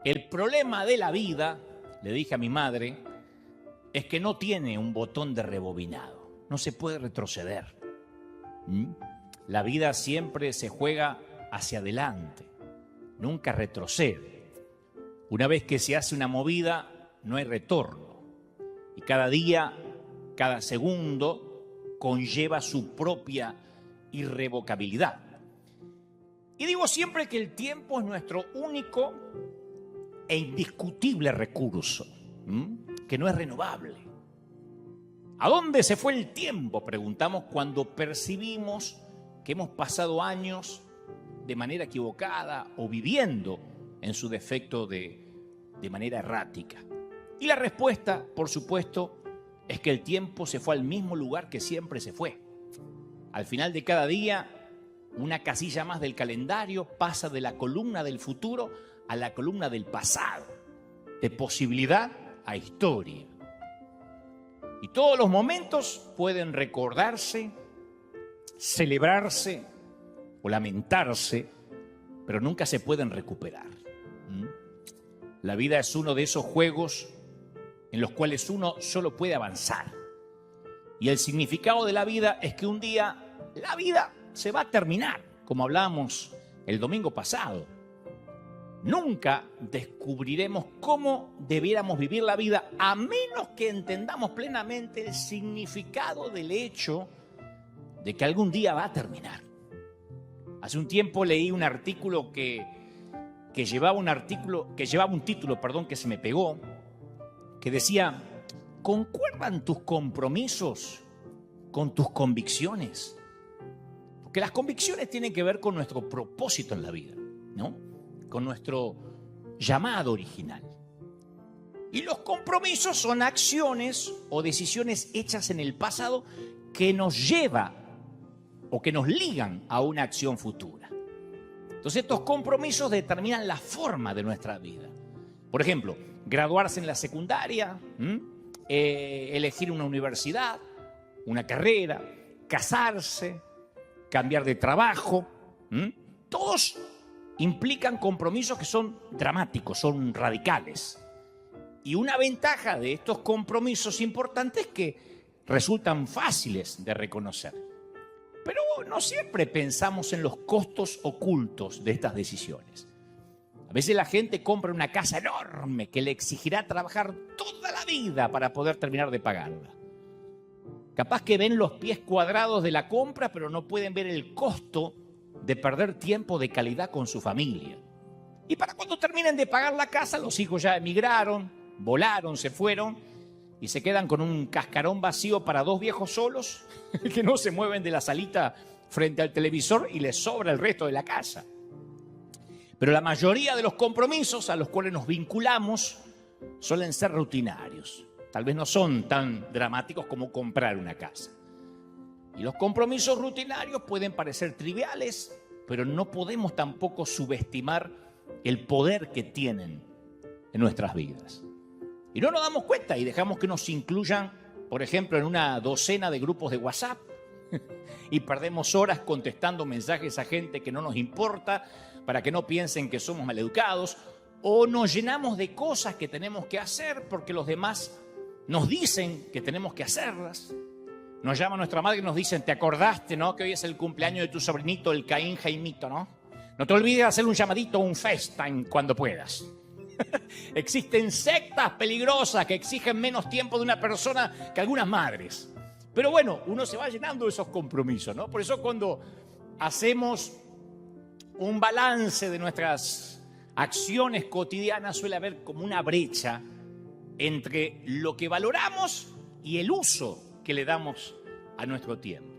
El problema de la vida, le dije a mi madre, es que no tiene un botón de rebobinado. No se puede retroceder. La vida siempre se juega hacia adelante, nunca retrocede. Una vez que se hace una movida, no hay retorno. Y cada día, cada segundo, conlleva su propia irrevocabilidad. Y digo siempre que el tiempo es nuestro único e indiscutible recurso, que no es renovable. ¿A dónde se fue el tiempo?, preguntamos cuando percibimos que hemos pasado años de manera equivocada o viviendo, en su defecto, de manera errática. Y la respuesta, por supuesto, es que el tiempo se fue al mismo lugar que siempre se fue. Al final de cada día, una casilla más del calendario pasa de la columna del futuro a la columna del pasado, de posibilidad a historia. Y todos los momentos pueden recordarse, celebrarse o lamentarse, pero nunca se pueden recuperar. La vida es uno de esos juegos en los cuales uno solo puede avanzar. Y el significado de la vida es que un día la vida se va a terminar, como hablábamos el domingo pasado. Nunca descubriremos cómo debiéramos vivir la vida a menos que entendamos plenamente el significado del hecho de que algún día va a terminar. Hace un tiempo leí un artículo que llevaba un título que se me pegó, que decía: ¿concuerdan tus compromisos con tus convicciones? Porque las convicciones tienen que ver con nuestro propósito en la vida, ¿no? Con nuestro llamado original. Y los compromisos son acciones o decisiones hechas en el pasado que nos lleva o que nos ligan a una acción futura. Entonces estos compromisos determinan la forma de nuestra vida. Por ejemplo, graduarse en la secundaria, elegir una universidad, una carrera, casarse, cambiar de trabajo, todos implican compromisos que son dramáticos, son radicales. Y una ventaja de estos compromisos importantes es que resultan fáciles de reconocer. Pero no siempre pensamos en los costos ocultos de estas decisiones. A veces la gente compra una casa enorme que le exigirá trabajar toda la vida para poder terminar de pagarla. Capaz que ven los pies cuadrados de la compra, pero no pueden ver el costo de perder tiempo de calidad con su familia. Y para cuando terminen de pagar la casa, los hijos ya emigraron, volaron, se fueron y se quedan con un cascarón vacío para dos viejos solos que no se mueven de la salita frente al televisor y les sobra el resto de la casa. Pero la mayoría de los compromisos a los cuales nos vinculamos suelen ser rutinarios. Tal vez no son tan dramáticos como comprar una casa. Y los compromisos rutinarios pueden parecer triviales, pero no podemos tampoco subestimar el poder que tienen en nuestras vidas. Y no nos damos cuenta y dejamos que nos incluyan, por ejemplo, en una docena de grupos de WhatsApp y perdemos horas contestando mensajes a gente que no nos importa para que no piensen que somos maleducados, o nos llenamos de cosas que tenemos que hacer porque los demás nos dicen que tenemos que hacerlas. Nos llama nuestra madre y nos dicen: ¿te acordaste, no? Que hoy es el cumpleaños de tu sobrinito, el Caín Jaimito, ¿no? No te olvides de hacer un llamadito o un FaceTime cuando puedas. Existen sectas peligrosas que exigen menos tiempo de una persona que algunas madres. Pero bueno, uno se va llenando de esos compromisos, ¿no? Por eso cuando hacemos un balance de nuestras acciones cotidianas suele haber como una brecha entre lo que valoramos y el uso que le damos a nuestro tiempo.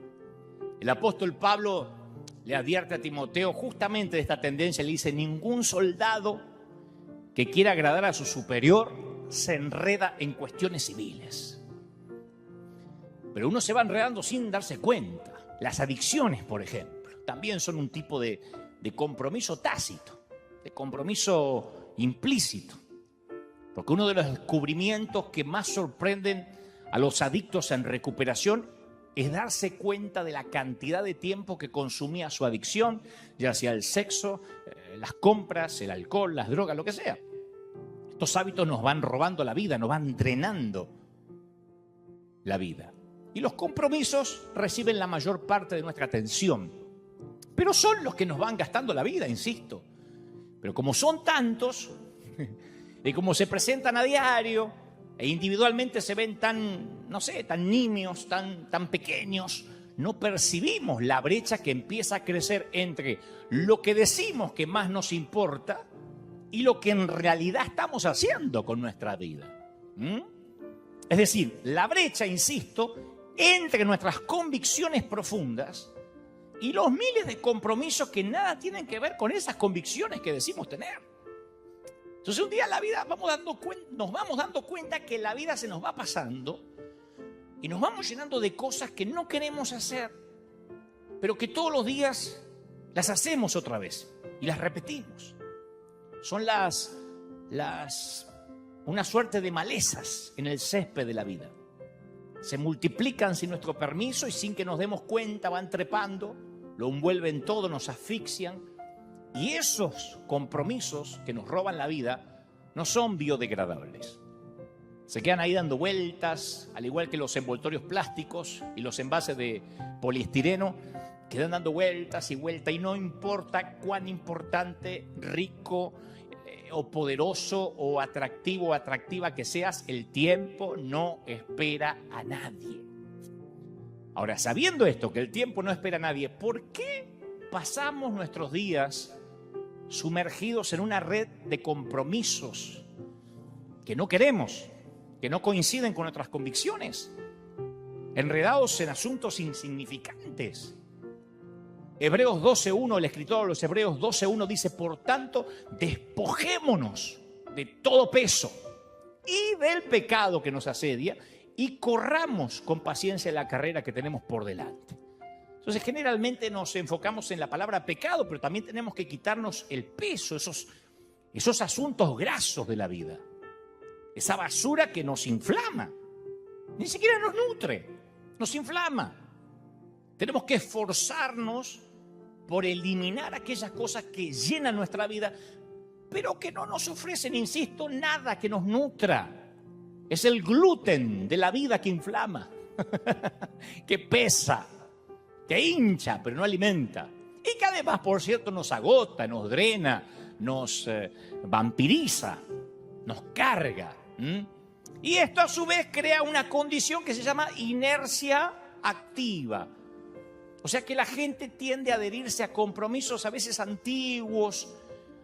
El apóstol Pablo le advierte a Timoteo justamente de esta tendencia. Le dice: ningún soldado que quiera agradar a su superior se enreda en cuestiones civiles. Pero uno se va enredando sin darse cuenta. Las adicciones, por ejemplo, también son un tipo de compromiso tácito, de compromiso implícito. Porque uno de los descubrimientos que más sorprenden a los adictos en recuperación es darse cuenta de la cantidad de tiempo que consumía su adicción, ya sea el sexo, las compras, el alcohol, las drogas, lo que sea. Estos hábitos nos van robando la vida, nos van drenando la vida. Y los compromisos reciben la mayor parte de nuestra atención, pero son los que nos van gastando la vida, insisto. Pero como son tantos, y como se presentan a diario, e individualmente se ven tan, no sé, tan nimios, tan pequeños, no percibimos la brecha que empieza a crecer entre lo que decimos que más nos importa y lo que en realidad estamos haciendo con nuestra vida. Es decir, la brecha, insisto, entre nuestras convicciones profundas y los miles de compromisos que nada tienen que ver con esas convicciones que decimos tener. Entonces un día en la vida nos vamos dando cuenta que la vida se nos va pasando y nos vamos llenando de cosas que no queremos hacer, pero que todos los días las hacemos otra vez y las repetimos. Son una suerte de malezas en el césped de la vida. Se multiplican sin nuestro permiso y sin que nos demos cuenta van trepando, lo envuelven todo, nos asfixian. Y esos compromisos que nos roban la vida no son biodegradables. Se quedan ahí dando vueltas, al igual que los envoltorios plásticos y los envases de poliestireno, quedan dando vueltas y vueltas y no importa cuán importante, rico o poderoso o atractivo o atractiva que seas, el tiempo no espera a nadie. Ahora, sabiendo esto, que el tiempo no espera a nadie, ¿por qué pasamos nuestros días sumergidos en una red de compromisos que no queremos, que no coinciden con nuestras convicciones, enredados en asuntos insignificantes? Hebreos 12.1, el escritor de los Hebreos 12.1 dice: por tanto, despojémonos de todo peso y del pecado que nos asedia y corramos con paciencia la carrera que tenemos por delante. Entonces, generalmente nos enfocamos en la palabra pecado, pero también tenemos que quitarnos el peso, esos asuntos grasos de la vida, esa basura que nos inflama, ni siquiera nos nutre, nos inflama. Tenemos que esforzarnos por eliminar aquellas cosas que llenan nuestra vida, pero que no nos ofrecen, insisto, nada que nos nutra. Es el gluten de la vida que inflama, que pesa, que hincha, pero no alimenta. Y que además, por cierto, nos agota, nos drena, nos vampiriza, nos carga. Y esto a su vez crea una condición que se llama inercia activa. O sea que la gente tiende a adherirse a compromisos a veces antiguos,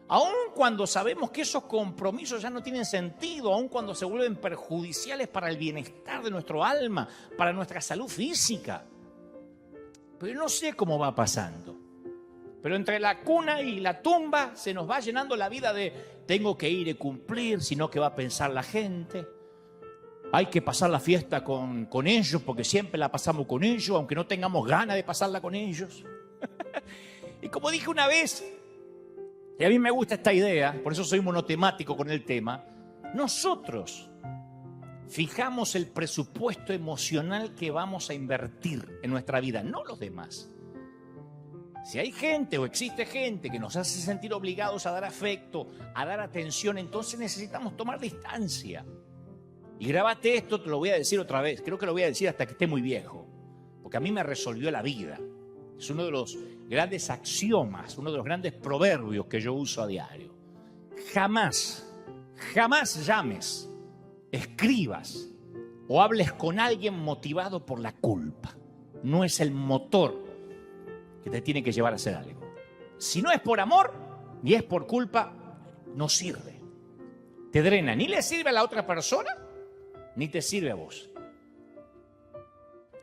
aun cuando sabemos que esos compromisos ya no tienen sentido, aun cuando se vuelven perjudiciales para el bienestar de nuestro alma, para nuestra salud física. Pero no sé cómo va pasando. Pero entre la cuna y la tumba se nos va llenando la vida de tengo que ir y cumplir, sino que va a pensar la gente. Hay que pasar la fiesta con ellos porque siempre la pasamos con ellos, aunque no tengamos ganas de pasarla con ellos. Y como dije una vez, y a mí me gusta esta idea, por eso soy monotemático con el tema, nosotros fijamos el presupuesto emocional que vamos a invertir en nuestra vida, no los demás. Si hay gente o existe gente que nos hace sentir obligados a dar afecto, a dar atención, entonces necesitamos tomar distancia. Y grábate esto, te lo voy a decir otra vez, creo que lo voy a decir hasta que esté muy viejo, porque a mí me resolvió la vida. Es uno de los grandes axiomas, uno de los grandes proverbios que yo uso a diario. Jamás llames, escribas o hables con alguien motivado por la culpa. No es el motor que te tiene que llevar a hacer algo. Si no es por amor y es por culpa, no sirve. Te drena, ni le sirve a la otra persona, ni te sirve a vos.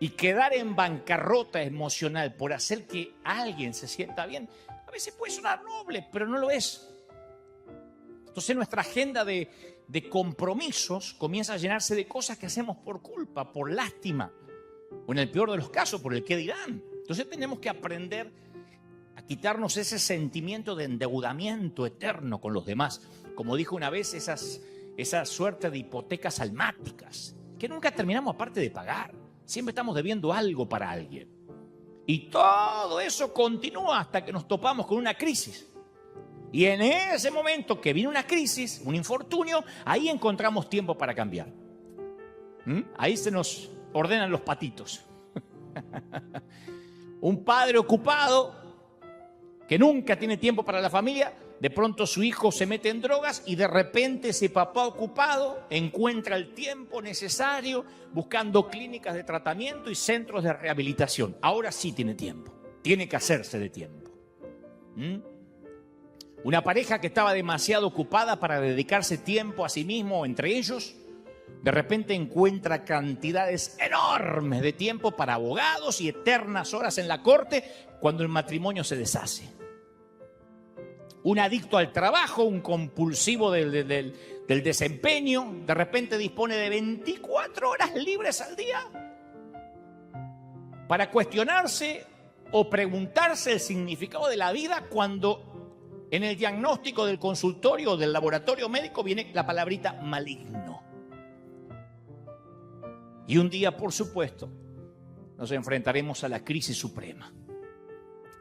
Y quedar en bancarrota emocional por hacer que alguien se sienta bien, a veces puede sonar noble, pero no lo es. Entonces nuestra agenda de compromisos comienza a llenarse de cosas que hacemos por culpa, por lástima, o en el peor de los casos, por el qué dirán. Entonces tenemos que aprender a quitarnos ese sentimiento de endeudamiento eterno con los demás. Como dijo una vez, esa suerte de hipotecas almáticas, que nunca terminamos aparte de pagar. Siempre estamos debiendo algo para alguien. Y todo eso continúa hasta que nos topamos con una crisis. Y en ese momento que viene una crisis, un infortunio, ahí encontramos tiempo para cambiar. Ahí se nos ordenan los patitos. Un padre ocupado que nunca tiene tiempo para la familia, de pronto su hijo se mete en drogas y de repente ese papá ocupado encuentra el tiempo necesario buscando clínicas de tratamiento y centros de rehabilitación. Ahora sí tiene tiempo, tiene que hacerse de tiempo. Una pareja que estaba demasiado ocupada para dedicarse tiempo a sí mismo entre ellos, de repente encuentra cantidades enormes de tiempo para abogados y eternas horas en la corte cuando el matrimonio se deshace. Un adicto al trabajo, un compulsivo del desempeño, de repente dispone de 24 horas libres al día para cuestionarse o preguntarse el significado de la vida cuando en el diagnóstico del consultorio o del laboratorio médico viene la palabrita maligno. Y un día, por supuesto, nos enfrentaremos a la crisis suprema.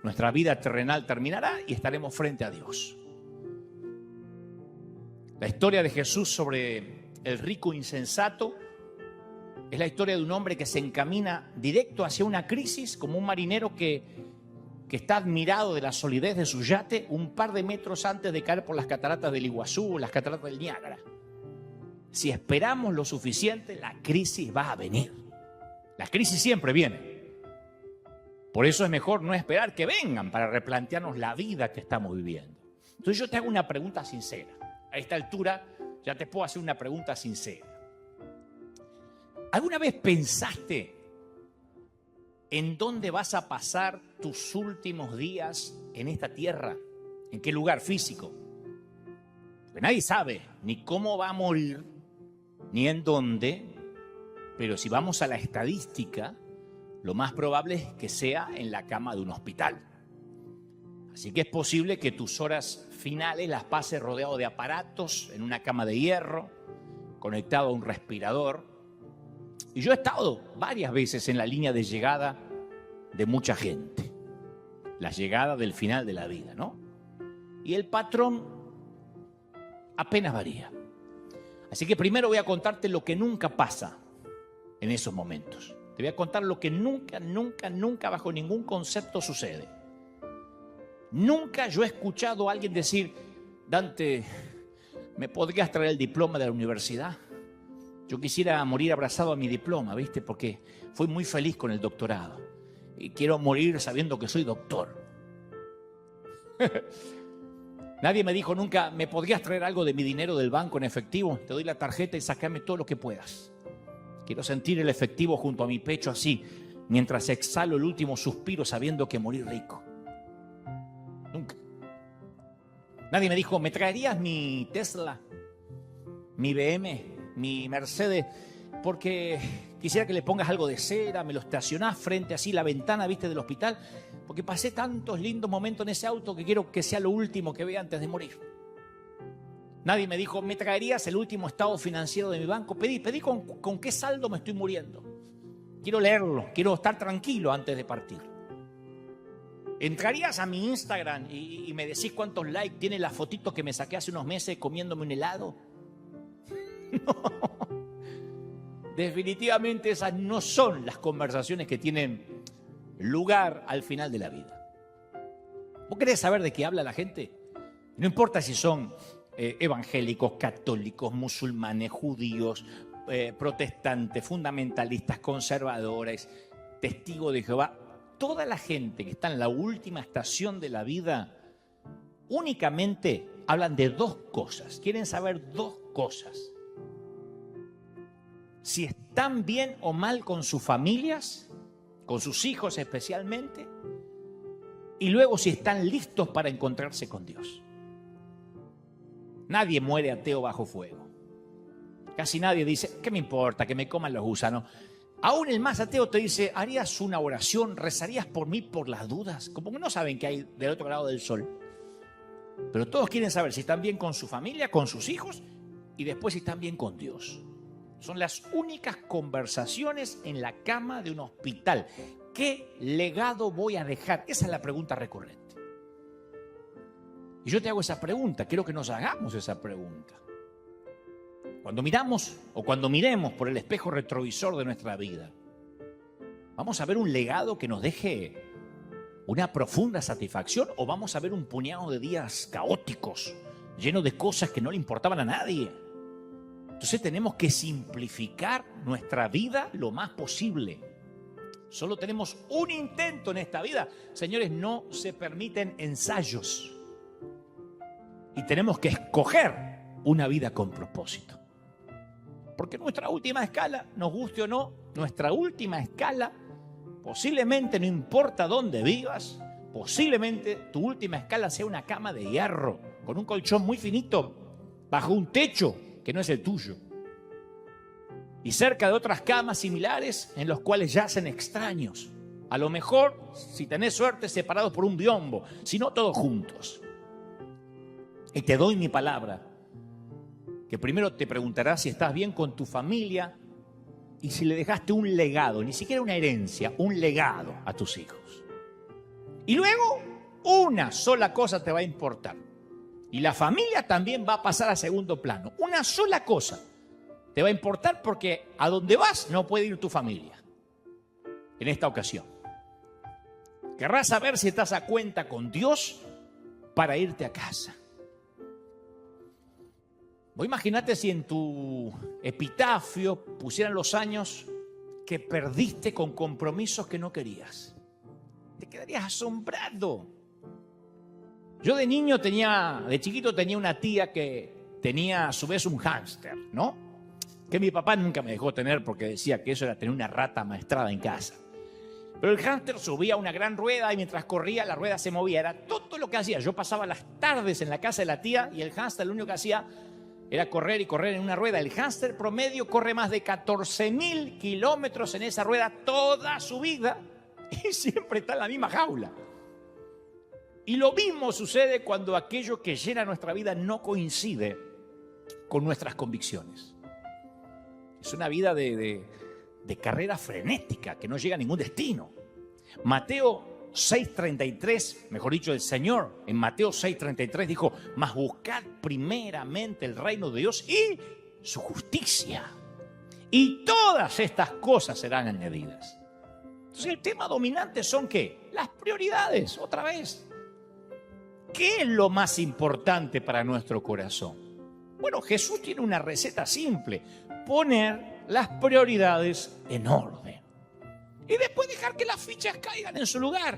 Nuestra vida terrenal terminará y estaremos frente a Dios. La historia de Jesús sobre el rico insensato es la historia de un hombre que se encamina directo hacia una crisis como un marinero que está admirado de la solidez de su yate un par de metros antes de caer por las cataratas del Iguazú o las cataratas del Niágara. Si esperamos lo suficiente, la crisis va a venir. La crisis siempre viene. Por eso es mejor no esperar que vengan para replantearnos la vida que estamos viviendo. Entonces yo te hago una pregunta sincera. A esta altura ya te puedo hacer una pregunta sincera. ¿Alguna vez pensaste en dónde vas a pasar tus últimos días en esta tierra? ¿En qué lugar físico? Porque nadie sabe ni cómo va a morir, ni en dónde, pero si vamos a la estadística, lo más probable es que sea en la cama de un hospital. Así que es posible que tus horas finales las pases rodeado de aparatos, en una cama de hierro, conectado a un respirador. Y yo he estado varias veces en la línea de llegada de mucha gente. La llegada del final de la vida, ¿no? Y el patrón apenas varía. Así que primero voy a contarte lo que nunca pasa en esos momentos. Te voy a contar lo que nunca, bajo ningún concepto sucede. Nunca yo he escuchado a alguien decir: Dante, ¿me podrías traer el diploma de la universidad? Yo quisiera morir abrazado a mi diploma, ¿viste? Porque fui muy feliz con el doctorado. Y quiero morir sabiendo que soy doctor. Nadie me dijo nunca: ¿me podrías traer algo de mi dinero del banco en efectivo? Te doy la tarjeta y sácame todo lo que puedas. Quiero sentir el efectivo junto a mi pecho así, mientras exhalo el último suspiro sabiendo que morí rico. Nunca. Nadie me dijo: ¿me traerías mi Tesla, mi BM, mi Mercedes? Porque quisiera que le pongas algo de cera, me lo estacionás frente así la ventana, ¿viste? Del hospital, porque pasé tantos lindos momentos en ese auto que quiero que sea lo último que vea antes de morir. Nadie me dijo: ¿me traerías el último estado financiero de mi banco? Pedí con qué saldo me estoy muriendo. Quiero leerlo, quiero estar tranquilo antes de partir. ¿Entrarías a mi Instagram y me decís cuántos likes tiene la fotito que me saqué hace unos meses comiéndome un helado? No. Definitivamente esas no son las conversaciones que tienen lugar al final de la vida. ¿Vos querés saber de qué habla la gente? No importa si son evangélicos, católicos, musulmanes, judíos, protestantes, fundamentalistas, conservadores, testigos de Jehová. Toda la gente que está en la última estación de la vida únicamente hablan de dos cosas. Quieren saber dos cosas: si están bien o mal con sus familias, con sus hijos especialmente, y luego si están listos para encontrarse con Dios. Nadie muere ateo bajo fuego. Casi nadie dice: ¿qué me importa que me coman los gusanos? Aún el más ateo te dice: ¿harías una oración? ¿Rezarías por mí por las dudas? Como que no saben qué hay del otro lado del sol. Pero todos quieren saber si están bien con su familia, con sus hijos, y después si están bien con Dios. Son las únicas conversaciones en la cama de un hospital. ¿Qué legado voy a dejar? Esa es la pregunta recurrente. Y yo te hago esa pregunta, quiero que nos hagamos esa pregunta. Cuando miramos o cuando miremos por el espejo retrovisor de nuestra vida, ¿vamos a ver un legado que nos deje una profunda satisfacción o vamos a ver un puñado de días caóticos, llenos de cosas que no le importaban a nadie? Entonces tenemos que simplificar nuestra vida lo más posible. Solo tenemos un intento en esta vida. Señores, no se permiten ensayos. Y tenemos que escoger una vida con propósito. Porque nuestra última escala, nos guste o no, nuestra última escala, posiblemente no importa dónde vivas, posiblemente tu última escala sea una cama de hierro, con un colchón muy finito, bajo un techo que no es el tuyo. Y cerca de otras camas similares en los cuales yacen extraños. A lo mejor, si tenés suerte, separados por un biombo, si no todos juntos. Y te doy mi palabra, que primero te preguntarás si estás bien con tu familia y si le dejaste un legado, ni siquiera una herencia, un legado a tus hijos. Y luego, una sola cosa te va a importar. Y la familia también va a pasar a segundo plano. Una sola cosa te va a importar porque a donde vas no puede ir tu familia. En esta ocasión. Querrás saber si estás a cuenta con Dios para irte a casa. Vos imaginate si en tu epitafio pusieran los años que perdiste con compromisos que no querías. Te quedarías asombrado. Yo de chiquito tenía una tía que tenía a su vez un hámster, ¿no? Que mi papá nunca me dejó tener porque decía que eso era tener una rata maestrada en casa. Pero el hámster subía una gran rueda y mientras corría la rueda se movía. Era todo lo que hacía. Yo pasaba las tardes en la casa de la tía y el hámster lo único que hacía era correr y correr en una rueda. El hámster promedio corre más de 14.000 kilómetros en esa rueda toda su vida y siempre está en la misma jaula. Y lo mismo sucede cuando aquello que llena nuestra vida no coincide con nuestras convicciones. Es una vida de carrera frenética que no llega a ningún destino. Mateo 6:33, mejor dicho, el Señor en Mateo 6:33 dijo: mas buscad primeramente el reino de Dios y su justicia, y todas estas cosas serán añadidas. Entonces el tema dominante son ¿qué? Las prioridades, otra vez. ¿Qué es lo más importante para nuestro corazón? Bueno, Jesús tiene una receta simple: poner las prioridades en orden. Y después dejar que las fichas caigan en su lugar.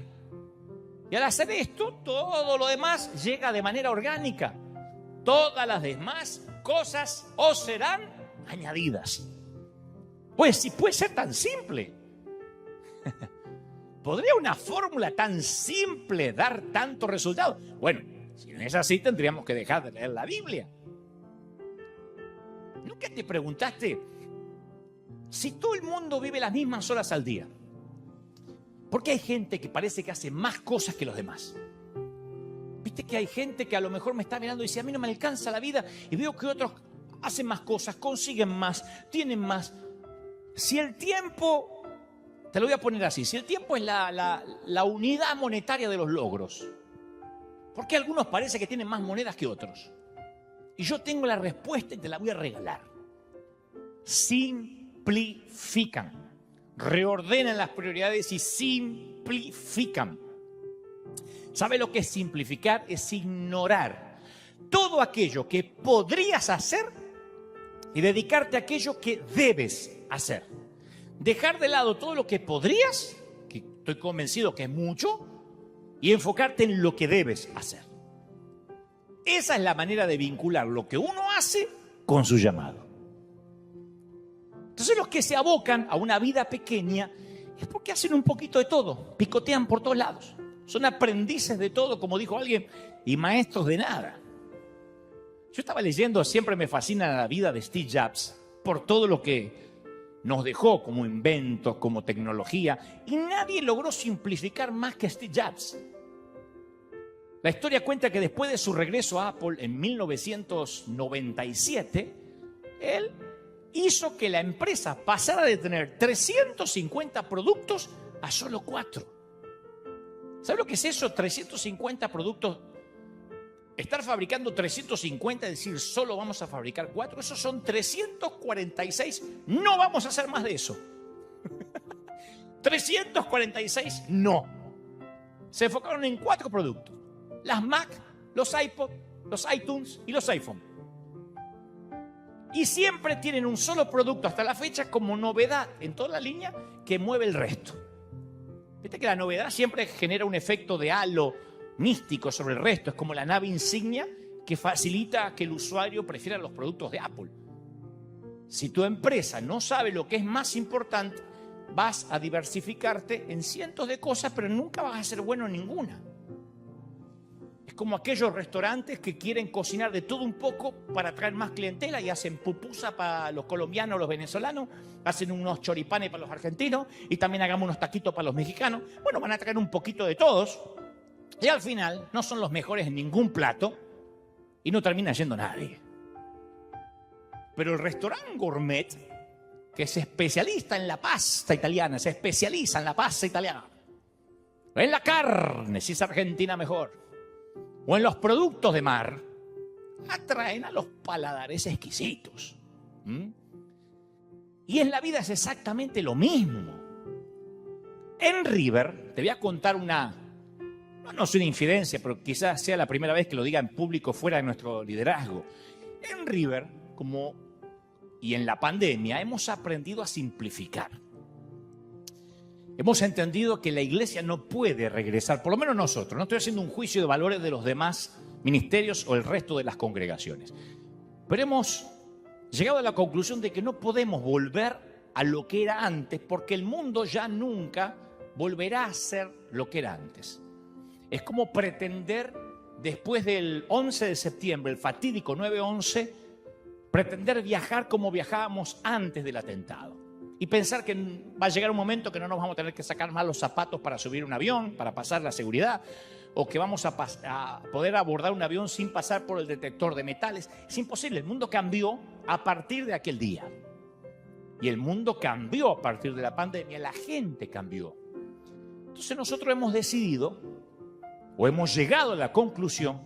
Y al hacer esto, todo lo demás llega de manera orgánica. Todas las demás cosas os serán añadidas. Pues si puede ser tan simple. ¿Podría una fórmula tan simple dar tanto resultado? Bueno, si no es así, tendríamos que dejar de leer la Biblia. ¿Nunca te preguntaste si todo el mundo vive las mismas horas al día? ¿Por qué hay gente que parece que hace más cosas que los demás? Viste que hay gente que a lo mejor me está mirando y dice: a mí no me alcanza la vida, y veo que otros hacen más cosas, consiguen más, tienen más. Si el tiempo, te lo voy a poner así, si el tiempo es la unidad monetaria de los logros, ¿por qué algunos parece que tienen más monedas que otros? Y yo tengo la respuesta y te la voy a regalar. Simplifican. Reordenan las prioridades y simplifican. ¿Sabe lo que es simplificar? Es ignorar todo aquello que podrías hacer y dedicarte a aquello que debes hacer. Dejar de lado todo lo que podrías, que estoy convencido que es mucho, y enfocarte en lo que debes hacer. Esa es la manera de vincular lo que uno hace con su llamado. Entonces los que se abocan a una vida pequeña es porque hacen un poquito de todo, picotean por todos lados. Son aprendices de todo, como dijo alguien, y maestros de nada. Yo estaba leyendo, siempre me fascina la vida de Steve Jobs, por todo lo que nos dejó como inventos, como tecnología, y nadie logró simplificar más que Steve Jobs. La historia cuenta que después de su regreso a Apple en 1997, él hizo que la empresa pasara de tener 350 productos a solo 4. ¿Sabe lo que es eso? 350 productos Estar fabricando 350, es decir, solo vamos a fabricar 4, esos son 346. No vamos a hacer más de eso. 346, no. Se enfocaron en 4 productos. Las Mac, los iPod, los iTunes y los iPhone. Y siempre tienen un solo producto hasta la fecha como novedad en toda la línea que mueve el resto. Viste que la novedad siempre genera un efecto de halo místico sobre el resto. Es como la nave insignia que facilita que el usuario prefiera los productos de Apple. Si tu empresa no sabe lo que es más importante, vas a diversificarte en cientos de cosas, pero nunca vas a ser bueno en ninguna. Es como aquellos restaurantes que quieren cocinar de todo un poco para atraer más clientela y hacen pupusa para los colombianos, los venezolanos, hacen unos choripanes para los argentinos y también hagamos unos taquitos para los mexicanos. Bueno, van a traer un poquito de todos y al final no son los mejores en ningún plato y no termina yendo nadie. Pero el restaurante gourmet, que es especialista en la pasta italiana, se especializa en la pasta italiana, en la carne, si es argentina mejor, o en los productos de mar, atraen a los paladares exquisitos. Y en la vida es exactamente lo mismo. En River, te voy a contar no es una infidencia, pero quizás sea la primera vez que lo diga en público fuera de nuestro liderazgo. En River, y en la pandemia, hemos aprendido a simplificar. Hemos entendido que la iglesia no puede regresar, por lo menos nosotros, no estoy haciendo un juicio de valores de los demás ministerios o el resto de las congregaciones, pero hemos llegado a la conclusión de que no podemos volver a lo que era antes, porque el mundo ya nunca volverá a ser lo que era antes. Es como pretender, después del 11 de septiembre, el fatídico 9/11, pretender viajar como viajábamos antes del atentado. Y pensar que va a llegar un momento que no nos vamos a tener que sacar más los zapatos para subir un avión, para pasar la seguridad, o que vamos a poder abordar un avión sin pasar por el detector de metales. Es imposible, el mundo cambió a partir de aquel día. Y el mundo cambió a partir de la pandemia, la gente cambió. Entonces nosotros hemos decidido, o hemos llegado a la conclusión,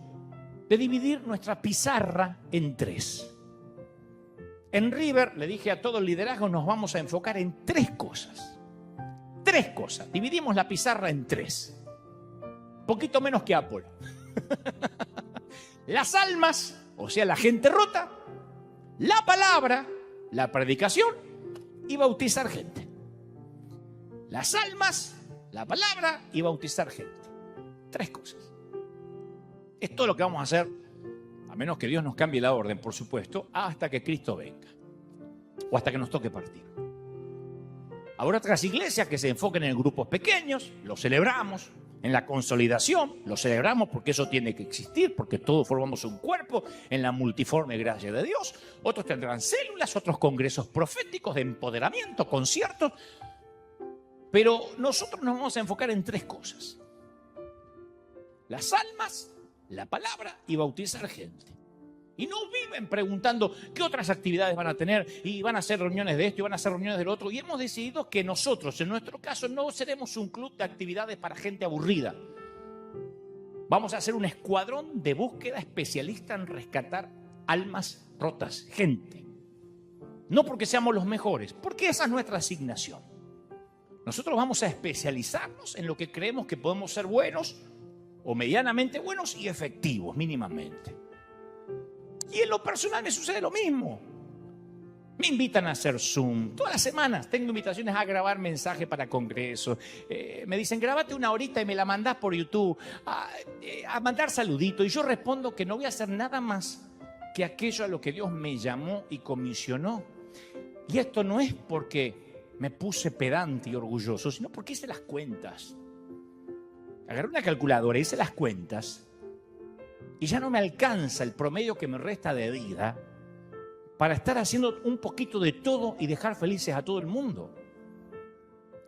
de dividir nuestra pizarra en 3. En River, le dije a todo el liderazgo, nos vamos a enfocar en 3 cosas. 3 cosas. Dividimos la pizarra en 3. Poquito menos que Apple. Las almas, o sea, la gente rota, la palabra, la predicación y bautizar gente. Las almas, la palabra y bautizar gente. 3 cosas. Es todo lo que vamos a hacer, a menos que Dios nos cambie la orden, por supuesto, hasta que Cristo venga. O hasta que nos toque partir. Habrá otras iglesias que se enfoquen en grupos pequeños, lo celebramos. En la consolidación, lo celebramos porque eso tiene que existir, porque todos formamos un cuerpo en la multiforme gracia de Dios. Otros tendrán células, otros congresos proféticos de empoderamiento, conciertos. Pero nosotros nos vamos a enfocar en 3 cosas. Las almas, la palabra y bautizar gente. Y no viven preguntando qué otras actividades van a tener y van a hacer reuniones de esto y van a hacer reuniones del otro. Y hemos decidido que nosotros, en nuestro caso, no seremos un club de actividades para gente aburrida. Vamos a hacer un escuadrón de búsqueda especialista en rescatar almas rotas, gente. No porque seamos los mejores, porque esa es nuestra asignación. Nosotros vamos a especializarnos en lo que creemos que podemos ser buenos o medianamente buenos y efectivos, mínimamente. Y en lo personal me sucede lo mismo. Me invitan a hacer Zoom. Todas las semanas tengo invitaciones a grabar mensajes para congresos. Me dicen, grábate 1 horita y me la mandás por YouTube. A mandar saluditos. Y yo respondo que no voy a hacer nada más que aquello a lo que Dios me llamó y comisionó. Y esto no es porque me puse pedante y orgulloso, sino porque hice las cuentas. Agarré una calculadora, hice las cuentas. Y ya no me alcanza el promedio que me resta de vida para estar haciendo un poquito de todo y dejar felices a todo el mundo.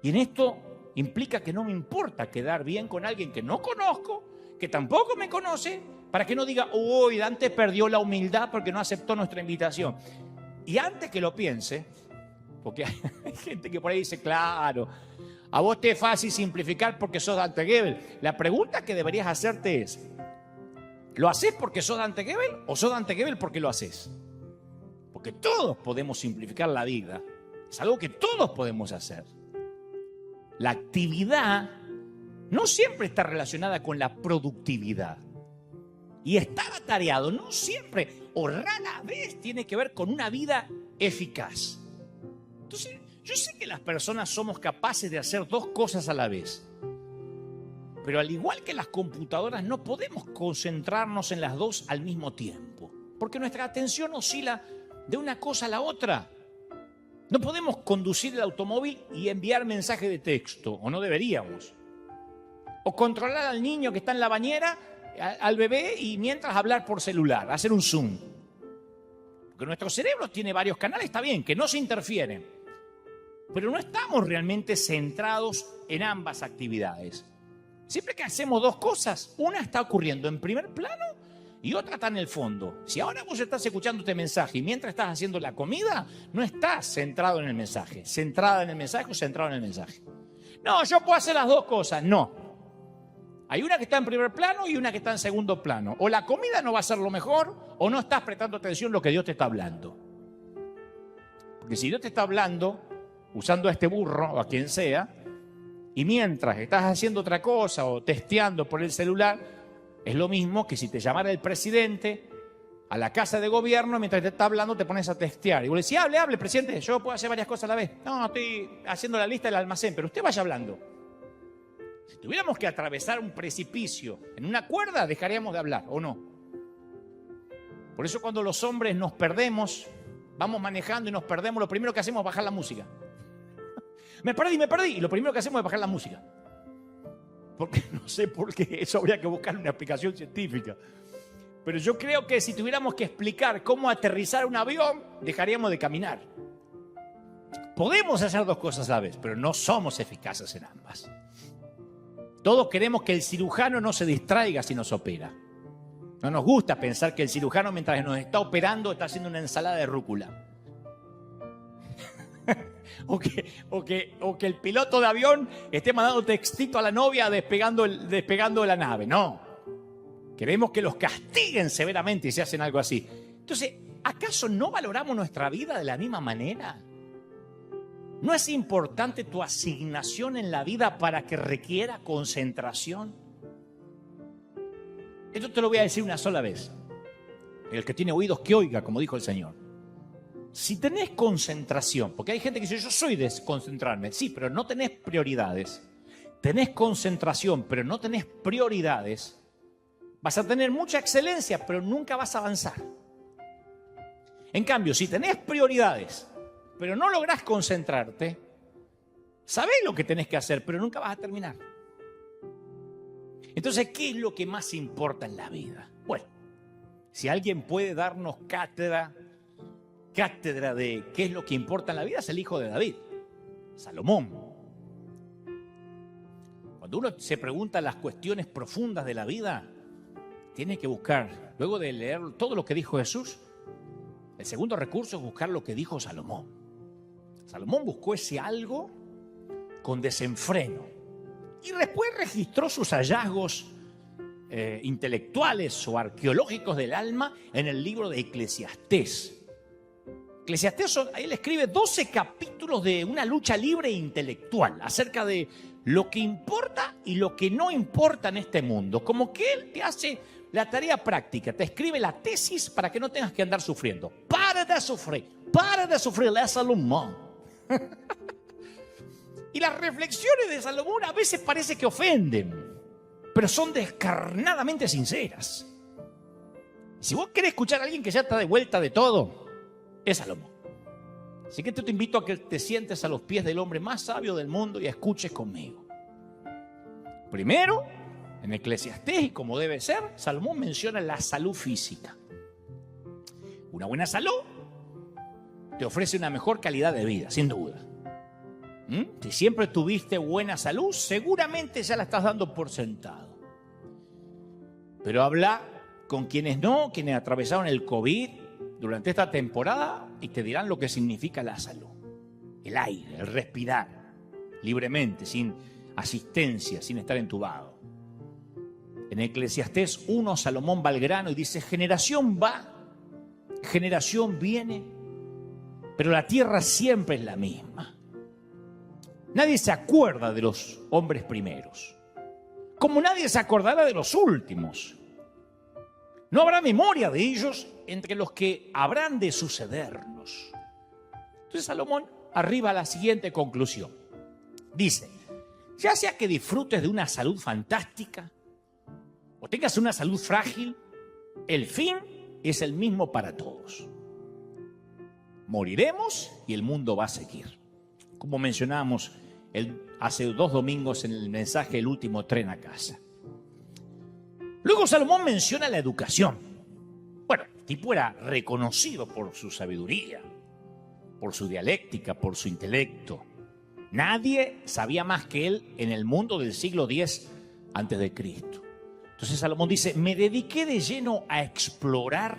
Y en esto implica que no me importa quedar bien con alguien que no conozco, que tampoco me conoce, para que no diga, uy, Dante perdió la humildad porque no aceptó nuestra invitación. Y antes que lo piense, porque hay gente que por ahí dice, claro, a vos te es fácil simplificar porque sos Dante Gebel. La pregunta que deberías hacerte es, ¿Lo haces porque sos Dante Gebel o sos Dante Gebel porque lo haces? Porque todos podemos simplificar la vida. Es algo que todos podemos hacer. La actividad no siempre está relacionada con la productividad. Y estar atareado no siempre o rara vez tiene que ver con una vida eficaz. Entonces, yo sé que las personas somos capaces de hacer dos cosas a la vez. Pero al igual que las computadoras, no podemos concentrarnos en las dos al mismo tiempo. Porque nuestra atención oscila de una cosa a la otra. No podemos conducir el automóvil y enviar mensaje de texto, o no deberíamos. O controlar al niño que está en la bañera, al bebé, y mientras hablar por celular, hacer un zoom. Porque nuestro cerebro tiene varios canales, está bien, que no se interfieren. Pero no estamos realmente centrados en ambas actividades. Siempre que hacemos dos cosas, una está ocurriendo en primer plano y otra está en el fondo. Si ahora vos estás escuchando este mensaje y mientras estás haciendo la comida, no estás centrado en el mensaje, centrada en el mensaje o centrado en el mensaje. No, yo puedo hacer las dos cosas. No. Hay una que está en primer plano y una que está en segundo plano. O la comida no va a ser lo mejor o no estás prestando atención a lo que Dios te está hablando. Porque si Dios te está hablando, usando a este burro o a quien sea, y mientras estás haciendo otra cosa o testeando por el celular, es lo mismo que si te llamara el presidente a la casa de gobierno, mientras te está hablando te pones a testear. Y vos le decís, hable, presidente, yo puedo hacer varias cosas a la vez. No, estoy haciendo la lista del almacén, pero usted vaya hablando. Si tuviéramos que atravesar un precipicio en una cuerda, dejaríamos de hablar, ¿o no? Por eso cuando los hombres nos perdemos, vamos manejando y nos perdemos, lo primero que hacemos es bajar la música. Me perdí. Y lo primero que hacemos es bajar la música. Porque no sé por qué, eso habría que buscar una explicación científica. Pero yo creo que si tuviéramos que explicar cómo aterrizar un avión, dejaríamos de caminar. Podemos hacer dos cosas a la vez, pero no somos eficaces en ambas. Todos queremos que el cirujano no se distraiga si nos opera. No nos gusta pensar que el cirujano, mientras nos está operando, está haciendo una ensalada de rúcula. O que el piloto de avión esté mandando textito a la novia despegando de la nave. No. Queremos que los castiguen severamente si hacen algo así. Entonces, ¿acaso no valoramos nuestra vida de la misma manera? ¿No es importante tu asignación en la vida para que requiera concentración? Esto te lo voy a decir una sola vez. El que tiene oídos que oiga, como dijo el Señor. Si tenés concentración, porque hay gente que dice, yo soy de concentrarme. Sí, pero no tenés prioridades. Tenés concentración, pero no tenés prioridades. Vas a tener mucha excelencia, pero nunca vas a avanzar. En cambio, si tenés prioridades, pero no lográs concentrarte, sabés lo que tenés que hacer, pero nunca vas a terminar. Entonces, ¿qué es lo que más importa en la vida? Bueno, si alguien puede darnos cátedra de qué es lo que importa en la vida, es el hijo de David, Salomón. Cuando uno se pregunta las cuestiones profundas de la vida, tiene que buscar, luego de leer todo lo que dijo Jesús, el segundo recurso es buscar lo que dijo Salomón. Salomón buscó ese algo con desenfreno y después registró sus hallazgos intelectuales o arqueológicos del alma en el libro de Eclesiastés. Eclesiastés, él escribe 12 capítulos de una lucha libre e intelectual acerca de lo que importa y lo que no importa en este mundo. Como que él te hace la tarea práctica, te escribe la tesis para que no tengas que andar sufriendo. Para de sufrir, la Salomón. Y las reflexiones de Salomón a veces parece que ofenden, pero son descarnadamente sinceras. Si vos querés escuchar a alguien que ya está de vuelta de todo, es Salomón. Así que te invito a que te sientes a los pies del hombre más sabio del mundo y escuches conmigo. Primero, en Eclesiastés, y como debe ser, Salomón menciona la salud física. Una buena salud te ofrece una mejor calidad de vida, sin duda. Si siempre tuviste buena salud, seguramente ya la estás dando por sentado. Pero habla con quienes no, quienes atravesaron el COVID durante esta temporada y te dirán lo que significa la salud. El aire, el respirar libremente, sin asistencia, sin estar entubado. En Eclesiastés 1, Salomón va al grano y dice, generación va, generación viene, pero la tierra siempre es la misma. Nadie se acuerda de los hombres primeros, como nadie se acordará de los últimos. No habrá memoria de ellos entre los que habrán de sucedernos. Entonces Salomón arriba a la siguiente conclusión. Dice, ya sea que disfrutes de una salud fantástica o tengas una salud frágil, el fin es el mismo para todos. Moriremos y el mundo va a seguir. Como mencionábamos hace 2 domingos en el mensaje El último tren a casa. Luego Salomón menciona la educación. Bueno, el tipo era reconocido por su sabiduría, por su dialéctica, por su intelecto. Nadie sabía más que él en el mundo del siglo X antes de Cristo. Entonces Salomón dice, me dediqué de lleno a explorar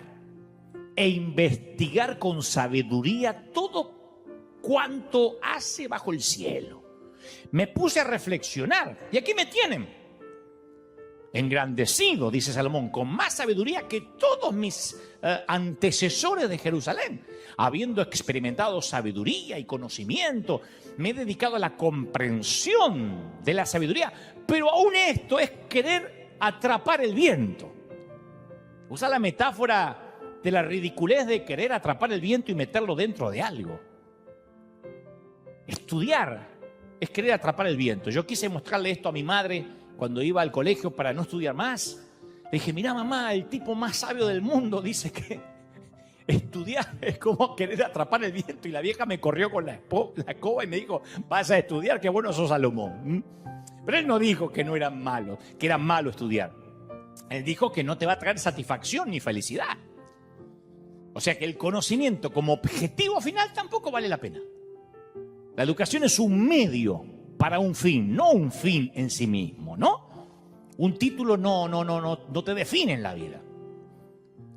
e investigar con sabiduría todo cuanto hace bajo el cielo. Me puse a reflexionar y aquí me tienen. Engrandecido, dice Salomón, con más sabiduría que todos mis antecesores de Jerusalén. Habiendo experimentado sabiduría y conocimiento, me he dedicado a la comprensión de la sabiduría. Pero aún esto es querer atrapar el viento. Usa la metáfora de la ridiculez de querer atrapar el viento y meterlo dentro de algo. Estudiar es querer atrapar el viento. Yo quise mostrarle esto a mi madre cuando iba al colegio para no estudiar más. Le dije, mirá mamá, el tipo más sabio del mundo dice que estudiar es como querer atrapar el viento. Y la vieja me corrió con la escoba y me dijo, vas a estudiar, qué bueno sos Salomón. Pero él no dijo que no eran malos, que era malo estudiar. Él dijo que no te va a traer satisfacción ni felicidad. O sea que el conocimiento como objetivo final tampoco vale la pena. La educación es un medio para un fin, no un fin en sí mismo, ¿no? Un título no te define en la vida.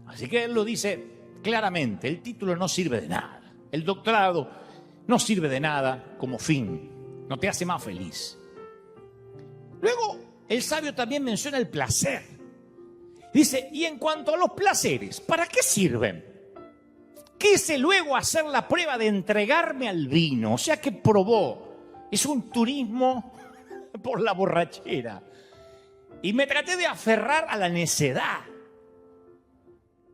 Así que él lo dice claramente, el título no sirve de nada. El doctorado no sirve de nada como fin, no te hace más feliz. Luego, el sabio también menciona el placer. Dice, y en cuanto a los placeres, ¿para qué sirven? Quise luego hacer la prueba de entregarme al vino, o sea que probó. Es un turismo por la borrachera. Y me traté de aferrar a la necedad.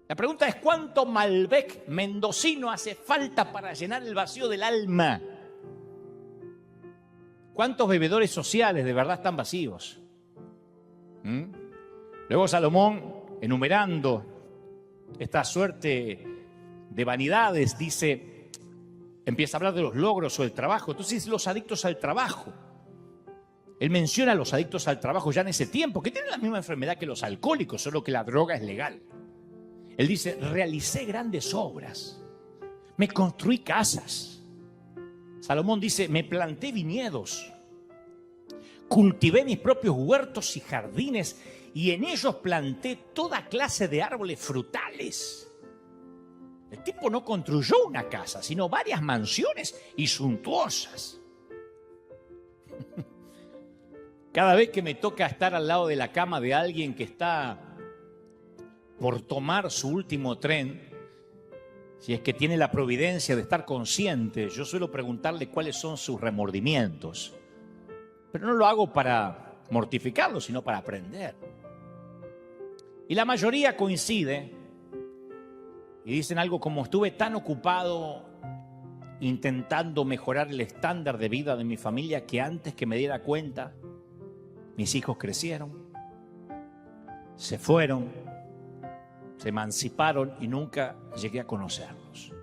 La pregunta es, ¿cuánto Malbec mendocino hace falta para llenar el vacío del alma? ¿Cuántos bebedores sociales de verdad están vacíos? Luego Salomón, enumerando esta suerte de vanidades, dice, empieza a hablar de los logros o el trabajo. Entonces los adictos al trabajo. Él menciona a los adictos al trabajo ya en ese tiempo, que tienen la misma enfermedad que los alcohólicos, solo que la droga es legal. Él dice, realicé grandes obras, me construí casas. Salomón dice, me planté viñedos, cultivé mis propios huertos y jardines y en ellos planté toda clase de árboles frutales. El tipo no construyó una casa, sino varias mansiones y suntuosas. Cada vez que me toca estar al lado de la cama de alguien que está por tomar su último tren, si es que tiene la providencia de estar consciente, yo suelo preguntarle cuáles son sus remordimientos. Pero no lo hago para mortificarlo, sino para aprender. Y la mayoría coincide y dicen algo como, estuve tan ocupado intentando mejorar el estándar de vida de mi familia que antes que me diera cuenta, mis hijos crecieron, se fueron, se emanciparon y nunca llegué a conocerlos.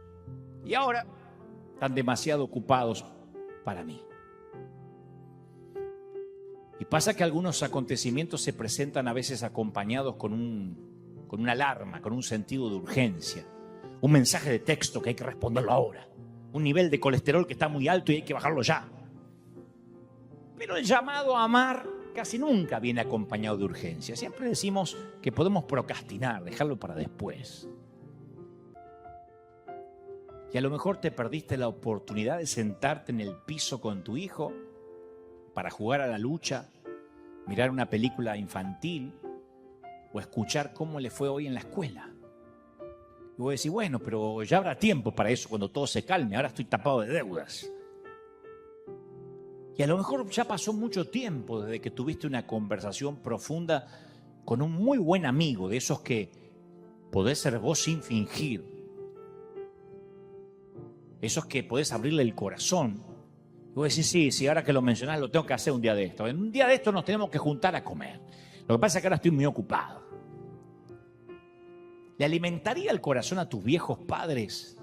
Y ahora están demasiado ocupados para mí. Y pasa que algunos acontecimientos se presentan a veces acompañados con una alarma, con un sentido de urgencia. Un mensaje de texto que hay que responderlo ahora. Un nivel de colesterol que está muy alto y hay que bajarlo ya. Pero el llamado a amar casi nunca viene acompañado de urgencia. Siempre decimos que podemos procrastinar, dejarlo para después. Y a lo mejor te perdiste la oportunidad de sentarte en el piso con tu hijo para jugar a la lucha, mirar una película infantil o escuchar cómo le fue hoy en la escuela. Y vos decís, bueno, pero ya habrá tiempo para eso cuando todo se calme, ahora estoy tapado de deudas. Y a lo mejor ya pasó mucho tiempo desde que tuviste una conversación profunda con un muy buen amigo, de esos que podés ser vos sin fingir. Esos que podés abrirle el corazón. Y vos decís, sí, ahora que lo mencionás lo tengo que hacer un día de esto. En un día de esto nos tenemos que juntar a comer. Lo que pasa es que ahora estoy muy ocupado. ¿Le alimentaría el corazón a tus viejos padres?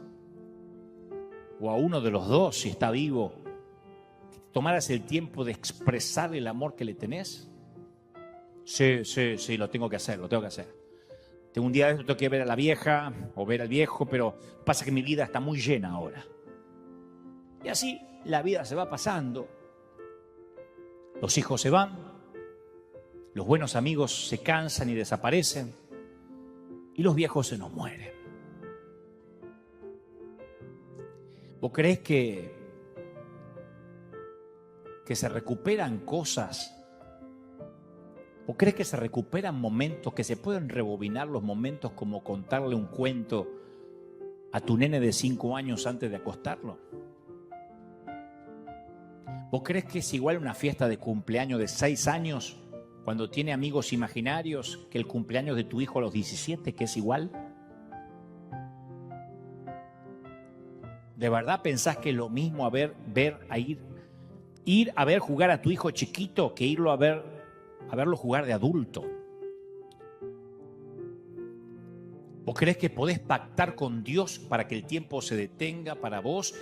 O a uno de los dos, si está vivo, que tomaras el tiempo de expresar el amor que le tenés? Sí, lo tengo que hacer. Tengo un día de esto, tengo que ver a la vieja o ver al viejo, pero pasa que mi vida está muy llena ahora. Y así la vida se va pasando. Los hijos se van, los buenos amigos se cansan y desaparecen, y los viejos se nos mueren. ¿Vos creés que se recuperan cosas? ¿O crees que se recuperan momentos, que se pueden rebobinar los momentos como contarle un cuento a tu nene de 5 años antes de acostarlo? ¿Vos crees que es igual una fiesta de cumpleaños de 6 años cuando tiene amigos imaginarios que el cumpleaños de tu hijo a los 17, que es igual? ¿De verdad pensás que es lo mismo ir a ver jugar a tu hijo chiquito que irlo a verlo jugar de adulto? ¿Vos creés que podés pactar con Dios para que el tiempo se detenga para vos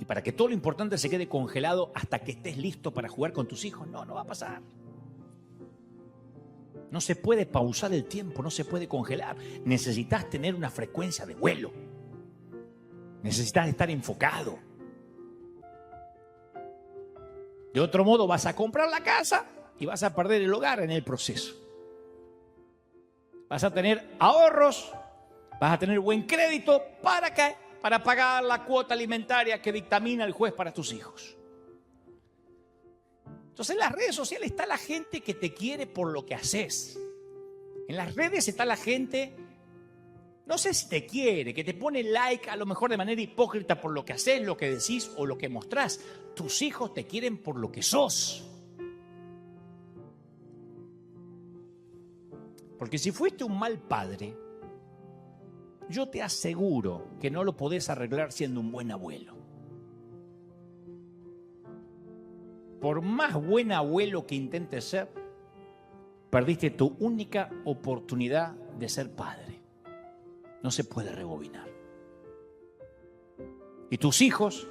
y para que todo lo importante se quede congelado hasta que estés listo para jugar con tus hijos? No va a pasar. No se puede pausar el tiempo, no se puede congelar. Necesitas tener una frecuencia de vuelo. Necesitas estar enfocado. De otro modo vas a comprar la casa y vas a perder el hogar en el proceso. Vas a tener ahorros, vas a tener buen crédito. ¿Para qué? Para pagar la cuota alimentaria que dictamina el juez para tus hijos. Entonces en las redes sociales está la gente que te quiere por lo que haces. En las redes está la gente, no sé si te quiere, que te pone like a lo mejor de manera hipócrita por lo que haces, lo que decís o lo que mostrás. Tus hijos te quieren por lo que sos. Porque si fuiste un mal padre, yo te aseguro que no lo podés arreglar siendo un buen abuelo. Por más buen abuelo que intentes ser, perdiste tu única oportunidad de ser padre. No se puede rebobinar. Y tus hijos,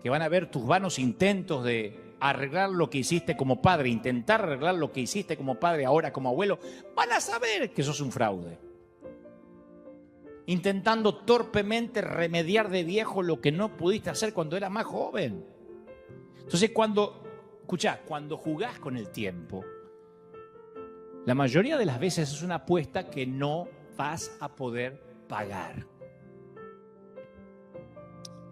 que van a ver tus vanos intentos de arreglar lo que hiciste como padre, intentar arreglar lo que hiciste como padre ahora como abuelo, van a saber que sos un fraude. Intentando torpemente remediar de viejo lo que no pudiste hacer cuando eras más joven. Entonces cuando jugás con el tiempo, la mayoría de las veces es una apuesta que no vas a poder pagar.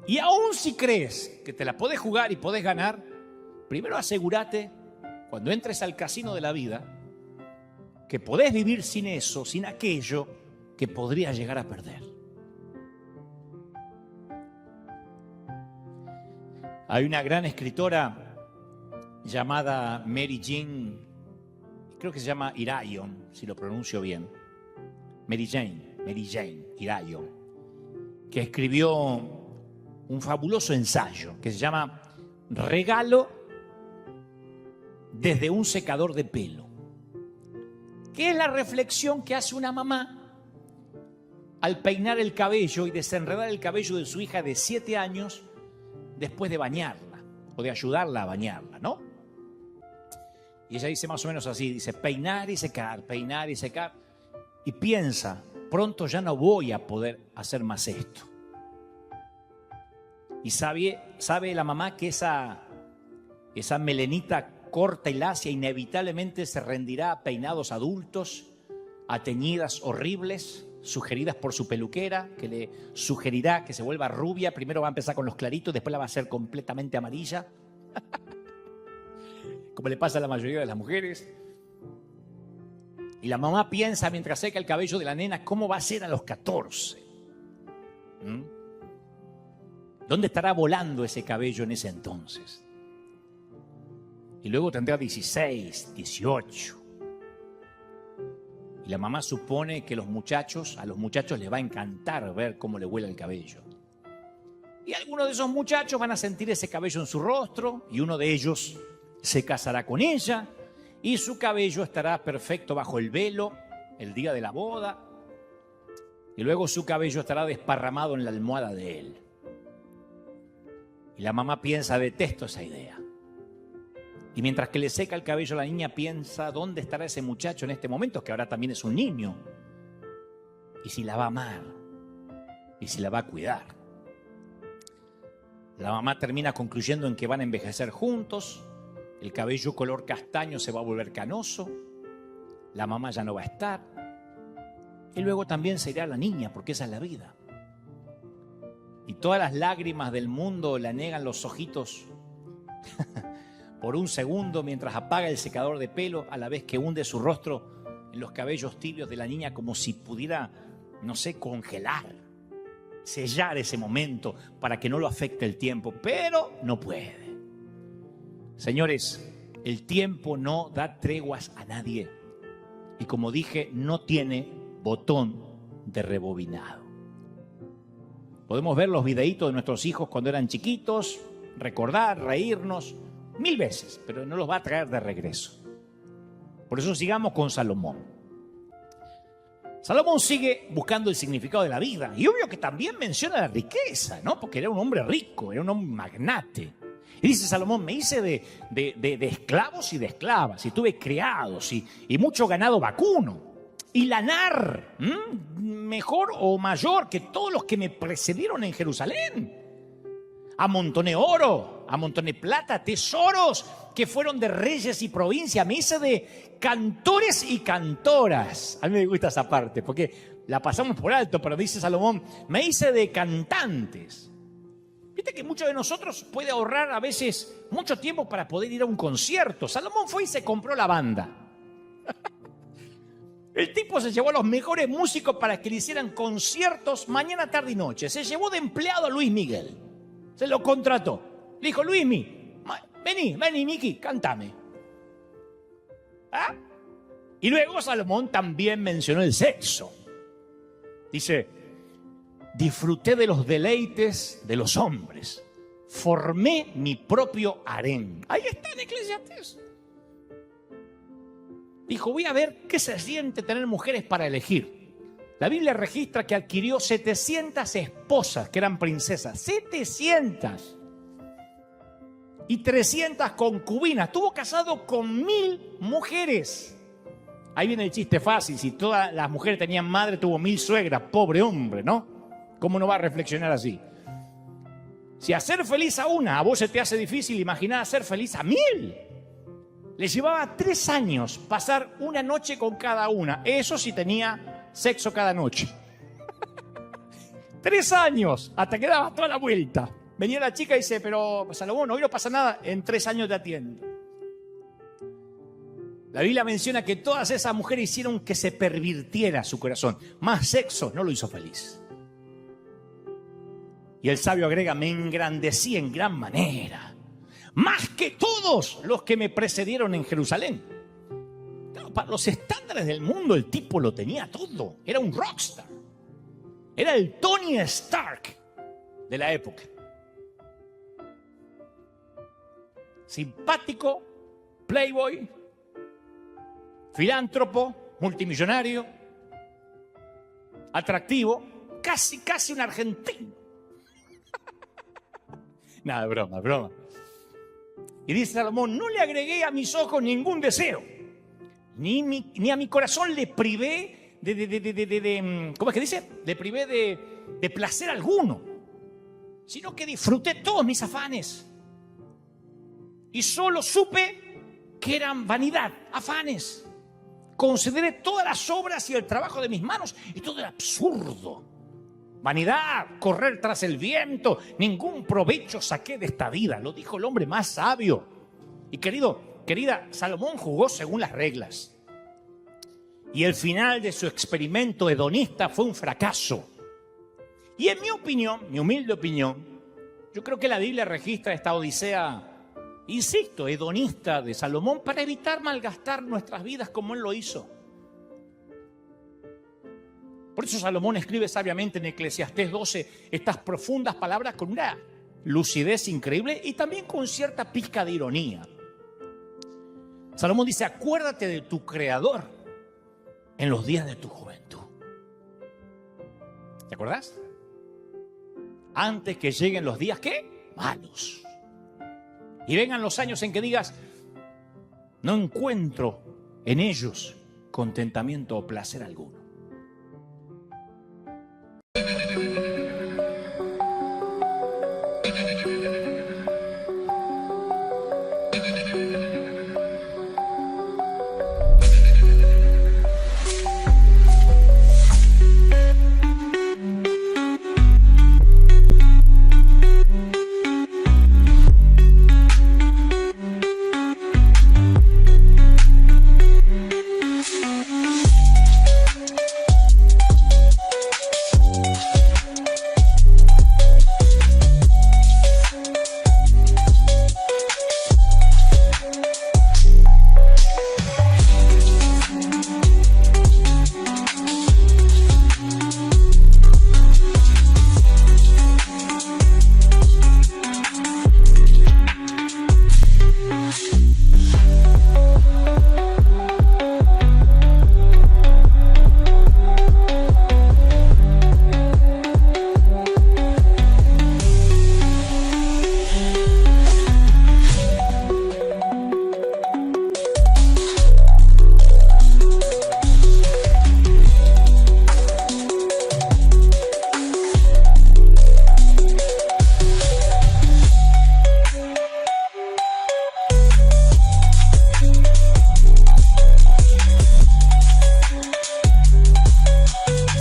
Y aún si crees que te la podés jugar y podés ganar, primero asegúrate, cuando entres al casino de la vida, que podés vivir sin eso, sin aquello que podrías llegar a perder. Hay una gran escritora llamada Mary Jane, creo que se llama Irion, si lo pronuncio bien. Mary Jane Irion, que escribió un fabuloso ensayo que se llama Regalo desde un secador de pelo, que es la reflexión que hace una mamá al peinar el cabello y desenredar el cabello de su hija de 7 años después de bañarla o de ayudarla a bañarla, ¿no? Y ella dice más o menos así, dice peinar y secar, y piensa, pronto ya no voy a poder hacer más esto. Y sabe la mamá que esa melenita corta y lacia inevitablemente se rendirá a peinados adultos, a teñidas horribles, sugeridas por su peluquera, que le sugerirá que se vuelva rubia. Primero va a empezar con los claritos, después la va a hacer completamente amarilla, como le pasa a la mayoría de las mujeres. Y la mamá piensa mientras seca el cabello de la nena, ¿cómo va a ser a los 14? ¿Dónde estará volando ese cabello en ese entonces? Y luego tendrá 16, 18. Y la mamá supone que a los muchachos les va a encantar ver cómo le vuela el cabello. Y algunos de esos muchachos van a sentir ese cabello en su rostro y uno de ellos se casará con ella y su cabello estará perfecto bajo el velo el día de la boda y luego su cabello estará desparramado en la almohada de él. Y la mamá piensa, detesto esa idea. Y mientras que le seca el cabello a la niña piensa, ¿dónde estará ese muchacho en este momento? Que ahora también es un niño. Y si la va a amar. Y si la va a cuidar. La mamá termina concluyendo en que van a envejecer juntos. El cabello color castaño se va a volver canoso. La mamá ya no va a estar. Y luego también se irá la niña, porque esa es la vida. Y todas las lágrimas del mundo le anegan los ojitos por un segundo mientras apaga el secador de pelo a la vez que hunde su rostro en los cabellos tibios de la niña como si pudiera, no sé, congelar, sellar ese momento para que no lo afecte el tiempo, pero no puede. Señores, el tiempo no da treguas a nadie y como dije, no tiene botón de rebobinado. Podemos ver los videitos de nuestros hijos cuando eran chiquitos, recordar, reírnos, 1000 veces, pero no los va a traer de regreso. Por eso sigamos con Salomón. Salomón sigue buscando el significado de la vida y obvio que también menciona la riqueza, ¿no? Porque era un hombre rico, era un hombre magnate. Y dice Salomón, me hice de esclavos y de esclavas y tuve criados y mucho ganado vacuno y lanar, mejor o mayor que todos los que me precedieron en Jerusalén. Amontoné oro, amontoné plata, tesoros que fueron de reyes y provincia. Me hice de cantores y cantoras. A mí me gusta esa parte porque la pasamos por alto, pero dice Salomón, me hice de cantantes. Viste que muchos de nosotros puede ahorrar a veces mucho tiempo para poder ir a un concierto. Salomón fue y se compró la banda. El tipo se llevó a los mejores músicos para que le hicieran conciertos mañana, tarde y noche. Se llevó de empleado a Luis Miguel. Se lo contrató. Le dijo, Luismi, vení, Miki, cántame. ¿Ah? Y luego Salomón también mencionó el sexo. Dice, disfruté de los deleites de los hombres. Formé mi propio harén. Ahí está en Eclesiastés. Dijo, voy a ver qué se siente tener mujeres para elegir. La Biblia registra que adquirió 700 esposas que eran princesas. 700. Y 300 concubinas. Estuvo casado con 1000 mujeres. Ahí viene el chiste fácil. Si todas las mujeres tenían madre, tuvo 1000 suegras. Pobre hombre, ¿no? ¿Cómo no va a reflexionar así? Si hacer feliz a una a vos se te hace difícil, imaginá hacer feliz a 1000. Le llevaba 3 años pasar una noche con cada una. Eso sí tenía sexo cada noche. 3 años, hasta que daba toda la vuelta. Venía la chica y dice, pero Salomón, hoy no pasa nada, en 3 años te atiendo. La Biblia menciona que todas esas mujeres hicieron que se pervirtiera su corazón. Más sexo no lo hizo feliz. Y el sabio agrega, me engrandecí en gran manera. Más que todos los que me precedieron en Jerusalén. Claro, para los estándares del mundo el tipo lo tenía todo. Era un rockstar. Era el Tony Stark de la época. Simpático, playboy, filántropo, multimillonario, atractivo, casi un argentino. Nada, broma. Y dice Salomón, no le agregué a mis ojos ningún deseo, ni a mi corazón le privé ¿cómo es que dice? Le privé de placer alguno, sino que disfruté todos mis afanes. Y solo supe que eran vanidad, afanes. Consideré todas las obras y el trabajo de mis manos y todo era absurdo. Vanidad, correr tras el viento, ningún provecho saqué de esta vida, lo dijo el hombre más sabio. Y querida, Salomón jugó según las reglas. Y el final de su experimento hedonista fue un fracaso. Y en mi opinión, mi humilde opinión, yo creo que la Biblia registra esta odisea, insisto, hedonista de Salomón para evitar malgastar nuestras vidas como él lo hizo. Por eso Salomón escribe sabiamente en Eclesiastés 12 estas profundas palabras con una lucidez increíble y también con cierta pizca de ironía. Salomón dice, acuérdate de tu Creador en los días de tu juventud. ¿Te acordás? Antes que lleguen los días, ¿qué? Malos. Y vengan los años en que digas, no encuentro en ellos contentamiento o placer alguno.